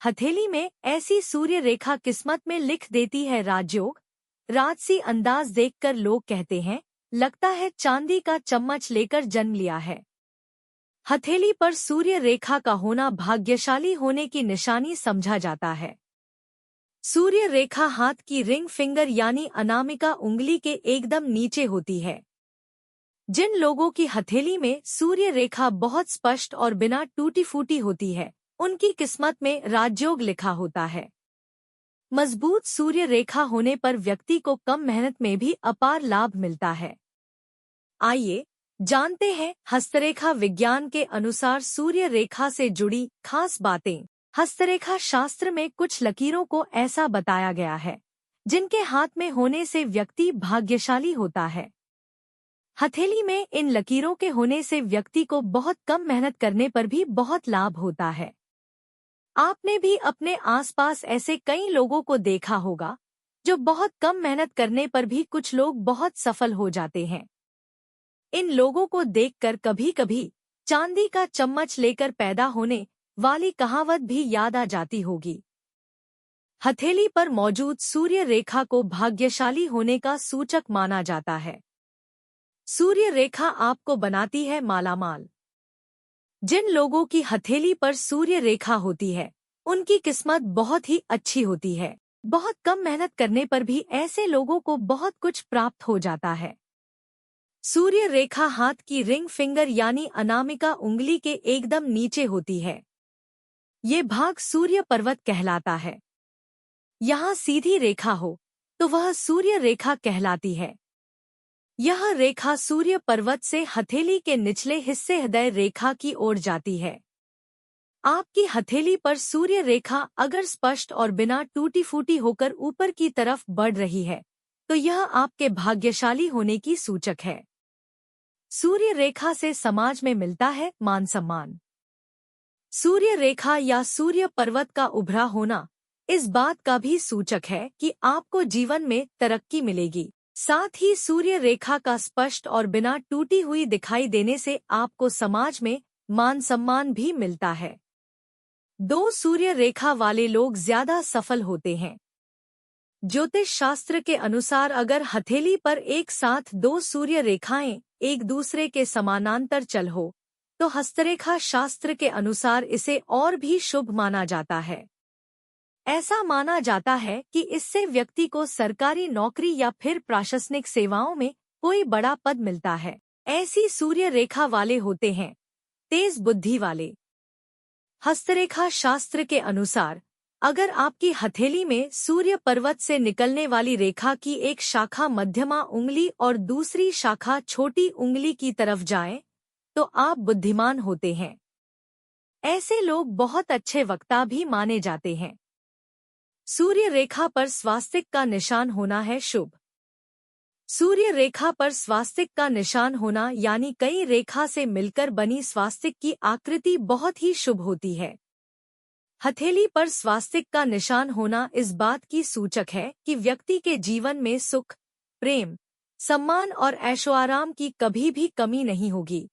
हथेली में ऐसी सूर्य रेखा किस्मत में लिख देती है राजयोग। राजसी अंदाज देखकर लोग कहते हैं, लगता है चांदी का चम्मच लेकर जन्म लिया है। हथेली पर सूर्य रेखा का होना भाग्यशाली होने की निशानी समझा जाता है। सूर्य रेखा हाथ की रिंग फिंगर यानी अनामिका उंगली के एकदम नीचे होती है। जिन लोगों की हथेली में सूर्य रेखा बहुत स्पष्ट और बिना टूटी फूटी होती है, उनकी किस्मत में राजयोग लिखा होता है। मजबूत सूर्य रेखा होने पर व्यक्ति को कम मेहनत में भी अपार लाभ मिलता है। आइए जानते हैं हस्तरेखा विज्ञान के अनुसार सूर्य रेखा से जुड़ी खास बातें। हस्तरेखा शास्त्र में कुछ लकीरों को ऐसा बताया गया है जिनके हाथ में होने से व्यक्ति भाग्यशाली होता है। हथेली में इन लकीरों के होने से व्यक्ति को बहुत कम मेहनत करने पर भी बहुत लाभ होता है। आपने भी अपने आसपास ऐसे कई लोगों को देखा होगा जो बहुत कम मेहनत करने पर भी कुछ लोग बहुत सफल हो जाते हैं। इन लोगों को देखकर कभी-कभी चांदी का चम्मच लेकर पैदा होने वाली कहावत भी याद आ जाती होगी। हथेली पर मौजूद सूर्य रेखा को भाग्यशाली होने का सूचक माना जाता है। सूर्य रेखा आपको बनाती है मालामाल। जिन लोगों की हथेली पर सूर्य रेखा होती है, उनकी किस्मत बहुत ही अच्छी होती है। बहुत कम मेहनत करने पर भी ऐसे लोगों को बहुत कुछ प्राप्त हो जाता है। सूर्य रेखा हाथ की रिंग फिंगर यानी अनामिका उंगली के एकदम नीचे होती है। ये भाग सूर्य पर्वत कहलाता है। यहाँ सीधी रेखा हो तो वह सूर्य रेखा कहलाती है। यह रेखा सूर्य पर्वत से हथेली के निचले हिस्से हृदय रेखा की ओर जाती है। आपकी हथेली पर सूर्य रेखा अगर स्पष्ट और बिना टूटी फूटी होकर ऊपर की तरफ बढ़ रही है, तो यह आपके भाग्यशाली होने की सूचक है। सूर्य रेखा से समाज में मिलता है मान सम्मान। सूर्य रेखा या सूर्य पर्वत का उभरा होना इस बात का भी सूचक है कि आपको जीवन में तरक्की मिलेगी। साथ ही सूर्य रेखा का स्पष्ट और बिना टूटी हुई दिखाई देने से आपको समाज में मान सम्मान भी मिलता है। दो सूर्य रेखा वाले लोग ज्यादा सफल होते हैं। ज्योतिष शास्त्र के अनुसार अगर हथेली पर एक साथ दो सूर्य रेखाएं एक दूसरे के समानांतर चल हो, तो हस्तरेखा शास्त्र के अनुसार इसे और भी शुभ माना जाता है। ऐसा माना जाता है कि इससे व्यक्ति को सरकारी नौकरी या फिर प्रशासनिक सेवाओं में कोई बड़ा पद मिलता है। ऐसी सूर्य रेखा वाले होते हैं तेज बुद्धि वाले। हस्तरेखा शास्त्र के अनुसार अगर आपकी हथेली में सूर्य पर्वत से निकलने वाली रेखा की एक शाखा मध्यमा उंगली और दूसरी शाखा छोटी उंगली की तरफ जाए, तो आप बुद्धिमान होते हैं। ऐसे लोग बहुत अच्छे वक्ता भी माने जाते हैं। सूर्य रेखा पर स्वास्तिक का निशान होना है शुभ। सूर्य रेखा पर स्वास्तिक का निशान होना यानी कई रेखा से मिलकर बनी स्वास्तिक की आकृति बहुत ही शुभ होती है। हथेली पर स्वास्तिक का निशान होना इस बात की सूचक है कि व्यक्ति के जीवन में सुख, प्रेम, सम्मान और ऐशोआराम की कभी भी कमी नहीं होगी।